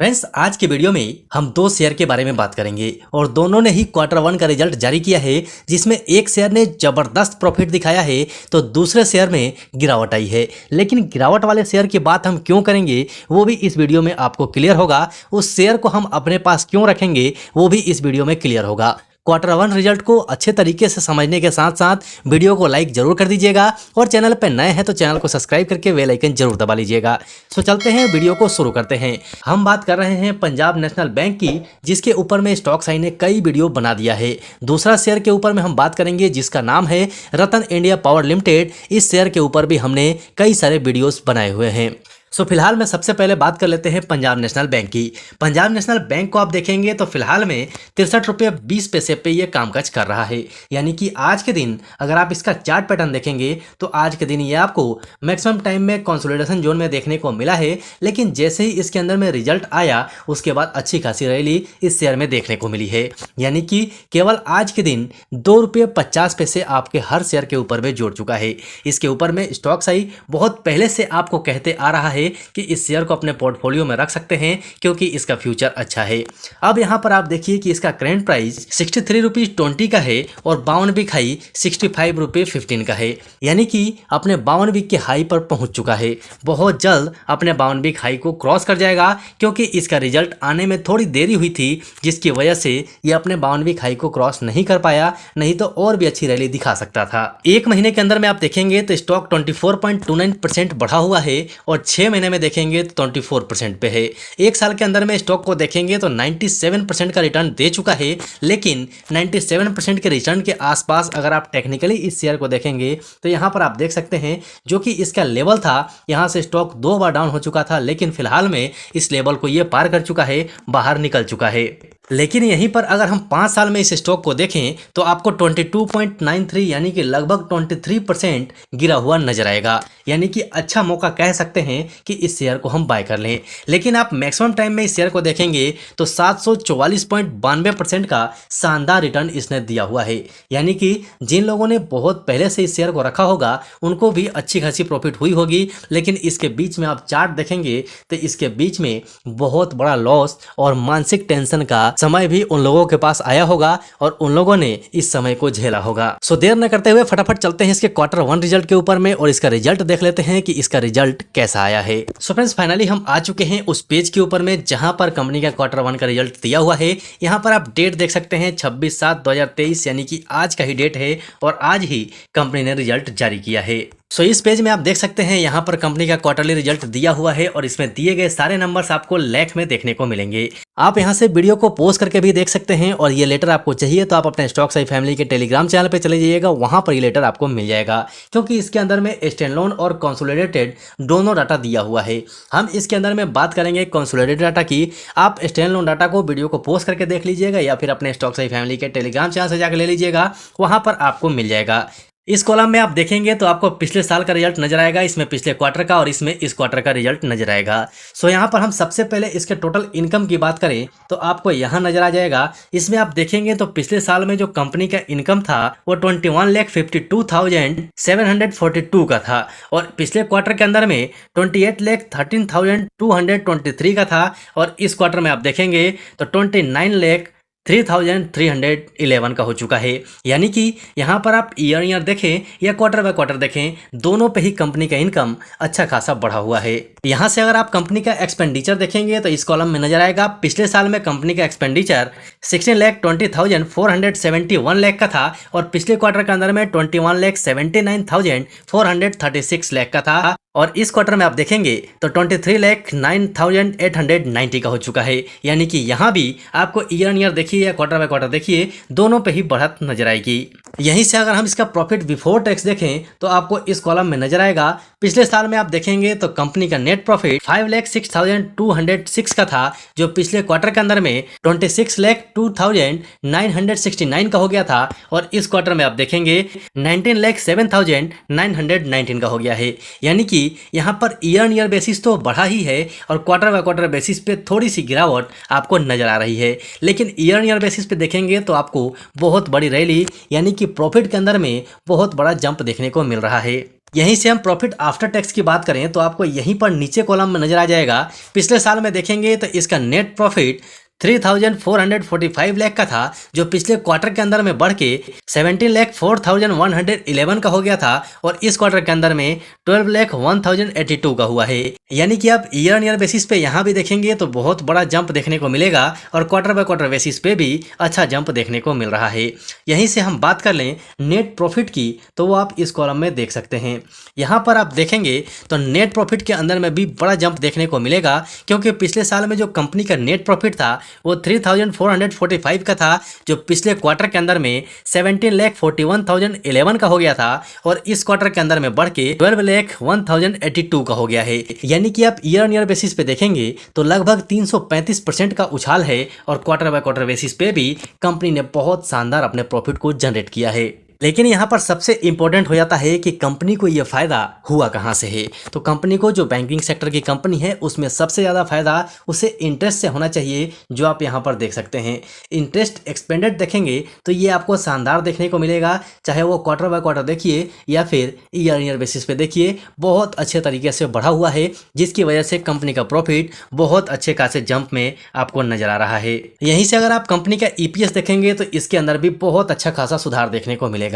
Friends, आज के video में हम दो शेयर के बारे में बात करेंगे और दोनों ने ही क्वार्टर वन का रिजल्ट जारी किया है, जिसमें एक शेयर ने जबरदस्त प्रॉफिट दिखाया है तो दूसरे शेयर में गिरावट आई है। लेकिन गिरावट वाले शेयर की बात हम क्यों करेंगे वो भी इस वीडियो में आपको क्लियर होगा। उस शेयर को हम अपने पास क्यों रखेंगे वो भी इस वीडियो में क्लियर होगा। क्वार्टर वन रिजल्ट को अच्छे तरीके से समझने के साथ साथ वीडियो को लाइक जरूर कर दीजिएगा और चैनल पर नए हैं तो चैनल को सब्सक्राइब करके बेल आइकन जरूर दबा लीजिएगा। तो चलते हैं, वीडियो को शुरू करते हैं। हम बात कर रहे हैं पंजाब नेशनल बैंक की, जिसके ऊपर में स्टॉक साई ने कई वीडियो बना दिया है। दूसरा शेयर के ऊपर में हम बात करेंगे जिसका नाम है रतन इंडिया पावर लिमिटेड। इस शेयर के ऊपर भी हमने कई सारे वीडियोस बनाए हुए हैं। फिलहाल में सबसे पहले बात कर लेते हैं पंजाब नेशनल बैंक की। पंजाब नेशनल बैंक को आप देखेंगे तो फिलहाल में 63 रुपये 20 पैसे पे ये कामकाज कर रहा है। यानी कि आज के दिन अगर आप इसका चार्ट पैटर्न देखेंगे तो आज के दिन ये आपको मैक्सिमम टाइम में कंसोलिडेशन जोन में देखने को मिला है। लेकिन जैसे ही इसके अंदर में रिजल्ट आया उसके बाद अच्छी खासी रैली इस शेयर में देखने को मिली है। यानी कि केवल आज के दिन 2 रुपये 50 पैसे आपके हर शेयर के ऊपर में जोड़ चुका है। इसके ऊपर में स्टॉक साई बहुत पहले से आपको कहते आ रहा है कि इस शेयर को अपने पोर्टफोलियो में रख सकते हैं क्योंकि इसका फ्यूचर अच्छा है। अब यहां पर आप देखिए कि इसका करेंट प्राइस 63 रुपीज 20 का है और 52 वीक हाई 65 रुपये 15 का है। यानी कि अपने 52 वीक के हाई पर पहुंच चुका है। बहुत जल्द अपने 52 वीक हाई को क्रॉस कर जाएगा क्योंकि इसका रिजल्ट आने में थोड़ी देरी हुई थी, जिसकी वजह से ये अपने 52 वीक हाई को क्रॉस नहीं कर पाया, नहीं तो और भी अच्छी रैली दिखा सकता था। एक महीने के अंदर में आप देखेंगे तो स्टॉक 24.29% बढ़ा हुआ है और 6 महीने में देखेंगे तो 24% पे है। एक साल के अंदर में स्टॉक को देखेंगे तो 97% का रिटर्न दे चुका है। लेकिन 97% के रिटर्न के आसपास अगर आप टेक्निकली इस शेयर को देखेंगे तो यहाँ पर आप देख सकते हैं जो कि इसका लेवल था, यहाँ से स्टॉक 2 बार डाउन हो चुका था, लेकिन फिलहाल में इस लेवल को ये पार कर चुका है, बाहर निकल चुका है। लेकिन यहीं पर अगर हम 5 साल में इस स्टॉक को देखें तो आपको 22.93 यानी कि लगभग 23% गिरा हुआ नजर आएगा। यानी कि अच्छा मौका कह सकते हैं कि इस शेयर को हम बाय कर लें। लेकिन आप मैक्सिमम टाइम में इस शेयर को देखेंगे तो 744.92% का शानदार रिटर्न इसने दिया हुआ है। यानी कि जिन लोगों ने बहुत पहले से इस शेयर को रखा होगा उनको भी अच्छी खासी प्रॉफिट हुई होगी। लेकिन इसके बीच में आप चार्ट देखेंगे तो इसके बीच में बहुत बड़ा लॉस और मानसिक टेंशन का समय भी उन लोगों के पास आया होगा और उन लोगों ने इस समय को झेला होगा। देर न करते हुए फटाफट चलते हैं इसके क्वार्टर वन रिजल्ट के ऊपर में और इसका रिजल्ट देख लेते हैं कि इसका रिजल्ट कैसा आया है। फ्रेंड्स, फाइनली हम आ चुके हैं उस पेज के ऊपर में जहां पर कंपनी का क्वार्टर वन का रिजल्ट दिया हुआ है। यहां पर आप डेट देख सकते हैं 26/7/2023 यानी कि आज का ही डेट है और आज ही कंपनी ने रिजल्ट जारी किया है। इस पेज में आप देख सकते हैं यहाँ पर कंपनी का क्वार्टरली रिजल्ट दिया हुआ है और इसमें दिए गए सारे नंबर्स आपको लेख में देखने को मिलेंगे। आप यहाँ से वीडियो को पॉज करके भी देख सकते हैं और ये लेटर आपको चाहिए तो आप अपने स्टॉक साई फैमिली के टेलीग्राम चैनल पे चले जाइएगा, वहाँ पर ये लेटर आपको मिल जाएगा क्योंकि इसके अंदर में स्टैंड लोन और कंसोलिडेटेड दोनों डाटा दिया हुआ है। हम इसके अंदर में बात करेंगे कंसोलिडेटेड डाटा की। आप स्टैंड लोन डाटा को वीडियो को पॉज करके देख लीजिएगा या फिर अपने स्टॉक साई फैमिली के टेलीग्राम चैनल से जाकर ले लीजिएगा, वहाँ पर आपको मिल जाएगा। इस कॉलम में आप देखेंगे तो आपको पिछले साल का रिजल्ट नजर आएगा, इसमें पिछले क्वार्टर का और इसमें इस क्वार्टर का रिजल्ट नजर आएगा। यहाँ पर हम सबसे पहले इसके टोटल इनकम की बात करें तो आपको यहाँ नजर आ जाएगा। इसमें आप देखेंगे तो पिछले साल में जो कंपनी का इनकम था वो 21,52,742 का था और पिछले क्वार्टर के अंदर में 28,13,223 का था और इस क्वार्टर में आप देखेंगे तो 29,03,311 का हो चुका है। यानी कि यहाँ पर आप ईयर देखें या क्वार्टर बाय क्वार्टर देखें, दोनों पे ही कंपनी का इनकम अच्छा खासा बढ़ा हुआ है। यहाँ से अगर आप कंपनी का एक्सपेंडिचर देखेंगे तो इस कॉलम में नजर आएगा पिछले साल में कंपनी का एक्सपेंडिचर 16,20,471 लाख का था और पिछले क्वार्टर के अंदर में 21,79,436 लाख का था और इस क्वार्टर में आप देखेंगे तो 23,09,890 का हो चुका है। यानी कि यहाँ भी आपको ईयर देखिए या क्वार्टर बाय क्वार्टर देखिए, दोनों पे ही बढ़त नजर आएगी। यहीं से अगर हम इसका प्रॉफिट बिफोर टैक्स देखें तो आपको इस कॉलम में नजर आएगा। पिछले साल में आप देखेंगे तो कंपनी का नेट प्रॉफिट 5,06,206 का था, जो पिछले क्वार्टर के अंदर में 26,02,969 का हो गया था और इस क्वार्टर में आप देखेंगे 19,07,919 का हो गया है। यानी कि कि यहाँ per year on year basis तो बढ़ा ही है और क्वार्टर बाय क्वार्टर बेसिस पे थोड़ी सी गिरावट आपको नजर आ रही है, लेकिन ईयर ऑन ईयर बेसिस पे देखेंगे तो आपको बहुत बड़ी रैली यानी कि प्रॉफिट के अंदर में बहुत बड़ा जंप देखने को मिल रहा है। यहीं से हम प्रॉफिट आफ्टर टैक्स की बात करें तो आपको यहीं पर नीचे कॉलम में नजर आ जाएगा। पिछले साल में देखेंगे तो इसका नेट प्रॉफिट 3,445 लाख का था, जो पिछले क्वार्टर के अंदर में बढ़ के 17,04,111 का हो गया था और इस क्वार्टर के अंदर में 12,01,082 का हुआ है। यानी कि आप ईयर ऑन ईयर बेसिस पे यहाँ भी देखेंगे तो बहुत बड़ा जंप देखने को मिलेगा और क्वार्टर बाय क्वार्टर बेसिस पे भी अच्छा जंप देखने को मिल रहा है। यहीं से हम बात कर लें नेट प्रॉफिट की तो वो आप इस कॉलम में देख सकते हैं। यहाँ पर आप देखेंगे तो नेट प्रॉफिट के अंदर में भी बड़ा जंप देखने को मिलेगा, क्योंकि पिछले साल में जो कंपनी का नेट प्रॉफिट था वो 3,445 का था, जो पिछले क्वार्टर के अंदर में 17,41,011 का हो गया था और इस क्वार्टर के अंदर में बढ़ के 12,01,082 का हो गया है। यानी कि आप ईयर ऑन ईयर बेसिस पे देखेंगे तो लगभग 335% का उछाल है और क्वार्टर बाय क्वार्टर बेसिस पे भी कंपनी ने बहुत शानदार अपने प्रॉफिट को जनरेट किया है। लेकिन यहाँ पर सबसे इम्पोर्टेंट हो जाता है कि कंपनी को ये फ़ायदा हुआ कहाँ से है। तो कंपनी को, जो बैंकिंग सेक्टर की कंपनी है, उसमें सबसे ज़्यादा फ़ायदा उसे इंटरेस्ट से होना चाहिए, जो आप यहाँ पर देख सकते हैं। इंटरेस्ट एक्सपेंडेड देखेंगे तो ये आपको शानदार देखने को मिलेगा, चाहे वो क्वार्टर बाय क्वार्टर देखिए या फिर ईयर ईयर बेसिस पे देखिए, बहुत अच्छे तरीके से बढ़ा हुआ है, जिसकी वजह से कंपनी का प्रॉफिट बहुत अच्छे खासे जंप में आपको नजर आ रहा है। यहीं से अगर आप कंपनी का EPS देखेंगे तो इसके अंदर भी बहुत अच्छा खासा सुधार देखने को मिलेगा।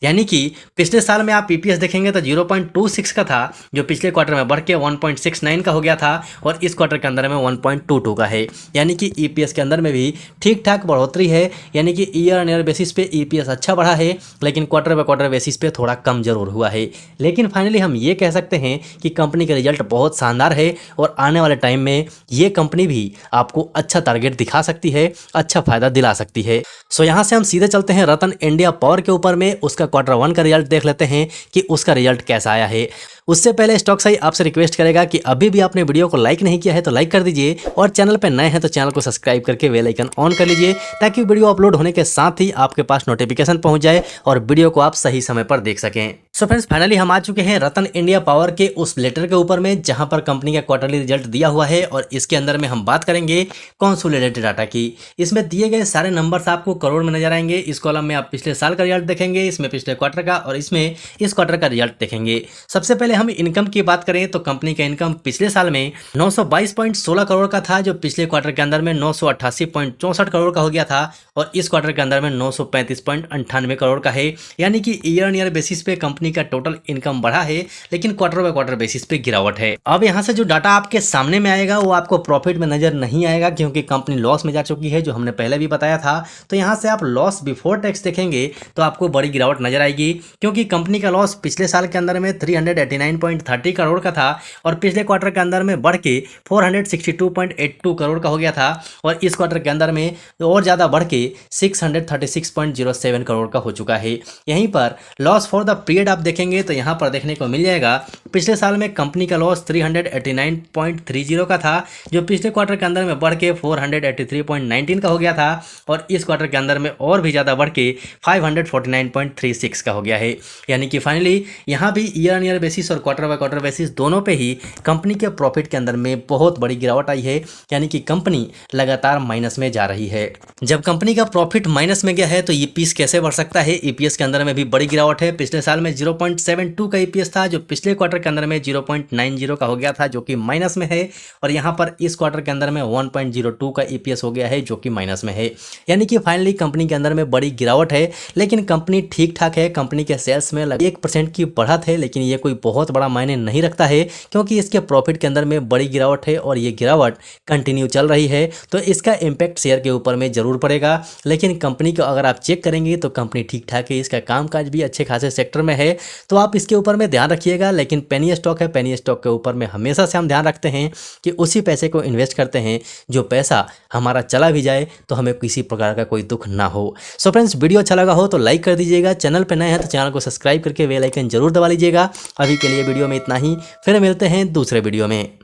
यानी कि पिछले साल में आप EPS देखेंगे तो 0.26 का था, जो पिछले क्वार्टर में बढ़ के 1.69 का हो गया था और इस क्वार्टर के अंदर में 1.22 का है। यानी कि EPS के अंदर में भी ठीक ठाक बढ़ोतरी है। यानी कि ईयर ऑन ईयर बेसिस पे EPS अच्छा बढ़ा है, लेकिन क्वार्टर बाय क्वार्टर बेसिस पे थोड़ा कम जरूर हुआ है। लेकिन फाइनली हम ये कह सकते हैं कि कंपनी का रिजल्ट बहुत शानदार है और आने वाले टाइम में ये कंपनी भी आपको अच्छा टारगेट दिखा सकती है, अच्छा फायदा दिला सकती है। सो यहाँ से हम सीधे चलते हैं रतन इंडिया पावर के ऊपर में, उसका क्वार्टर 1 का रिजल्ट देख लेते हैं कि उसका रिजल्ट कैसा आया है। उससे पहले स्टॉक साई आपसे रिक्वेस्ट करेगा कि अभी भी आपने वीडियो को लाइक नहीं किया है तो लाइक कर दीजिए और चैनल पर नए हैं तो चैनल को सब्सक्राइब करके बेल आइकन ऑन कर लीजिए, ताकि वीडियो अपलोड होने के साथ ही आपके पास नोटिफिकेशन पहुंच जाए और वीडियो को आप सही समय पर देख सकें। सो फ्रेंड्स, फाइनली हम आ चुके हैं रतन इंडिया पावर के उस लेटर के ऊपर में जहां पर कंपनी का क्वार्टरली रिजल्ट दिया हुआ है और इसके अंदर में हम बात करेंगे कंसोलिडेटेड डाटा की। इसमें दिए गए सारे नंबर्स आपको करोड़ में नजर आएंगे। इस कॉलम में आप पिछले साल का रिजल्ट देखेंगे, इसमें पिछले क्वार्टर का और इसमें इस क्वार्टर का रिजल्ट देखेंगे। सबसे पहले हम इनकम की बात करें तो कंपनी का इनकम पिछले साल में 922.16 करोड़ का था, जो पिछले क्वार्टर के अंदर में 988.64 करोड़ का हो गया था और इस क्वार्टर के अंदर में 935.98 करोड़ का है। यानी कि ईयर ऑन ईयर बेसिस पे कंपनी का टोटल इनकम बढ़ा है, लेकिन क्वार्टर बाय क्वार्टर बेसिस पे गिरावट है। अब यहाँ से जो डाटा आपके सामने में आएगा वो आपको प्रॉफिट में नजर नहीं आएगा, क्योंकि कंपनी लॉस में जा चुकी है, जो हमने पहले भी बताया था। तो यहाँ से आप लॉस बिफोर टैक्स देखेंगे तो आपको बड़ी गिरावट नजर आएगी, क्योंकि कंपनी का लॉस पिछले साल के अंदर में 389.30 करोड़ का था और पिछले क्वार्टर के अंदर में बढ़ के 462.82 करोड़ का हो गया था और इस क्वार्टर के अंदर में और ज़्यादा बढ़ के 636.07 करोड़ का हो चुका है। यहीं पर लॉस फॉर द पीरियड आप देखेंगे तो यहाँ पर देखने को मिल जाएगा, पिछले साल में कंपनी का लॉस 389.30 का था, जो पिछले क्वार्टर के अंदर में बढ़ के 483.19 का हो गया था और इस क्वार्टर के अंदर में और भी ज़्यादा बढ़ के 549.36 का हो गया है। यानी कि फाइनली यहाँ भी ईयर ऑन ईयर बेसिस और क्वार्टर बाय क्वार्टर बेसिस दोनों पे ही कंपनी के प्रॉफिट के अंदर में बहुत बड़ी गिरावट आई है। यानी कि कंपनी लगातार माइनस में जा रही है। जब कंपनी का प्रॉफिट माइनस में गया है तो EPS कैसे बढ़ सकता है। EPS के अंदर में भी बड़ी गिरावट है। पिछले साल में 0.72 का EPS था, जो पिछले क्वार्टर के अंदर में 0.90 का हो गया था, जो कि माइनस में है और यहाँ पर इस क्वार्टर के अंदर में 1.02 का EPS हो गया है, जो कि माइनस में है। यानी कि फाइनली कंपनी के अंदर में बड़ी गिरावट है, लेकिन कंपनी ठीक ठाक है। कंपनी के सेल्स में 1% की बढ़त है, लेकिन ये कोई बहुत बड़ा मायने नहीं रखता है, क्योंकि इसके प्रॉफिट के अंदर में बड़ी गिरावट है और ये गिरावट कंटिन्यू चल रही है। तो इसका इम्पैक्ट शेयर के ऊपर में जरूर पड़ेगा, लेकिन कंपनी को अगर आप चेक करेंगे तो कंपनी ठीक ठाक है। इसका कामकाज भी अच्छे खासे सेक्टर में है, तो आप इसके ऊपर में ध्यान रखिएगा। लेकिन पेनी स्टॉक है, पेनी स्टॉक के ऊपर में हमेशा से हम ध्यान रखते हैं कि उसी पैसे को इन्वेस्ट करते हैं जो पैसा हमारा चला भी जाए तो हमें किसी प्रकार का कोई दुख ना हो। सो फ्रेंड्स, वीडियो अच्छा लगा हो तो लाइक कर दीजिएगा, चैनल पर नए हैं तो चैनल को सब्सक्राइब करके बेल आइकन जरूर दबा लीजिएगा। अभी के लिए वीडियो में इतना ही, फिर मिलते हैं दूसरे वीडियो में।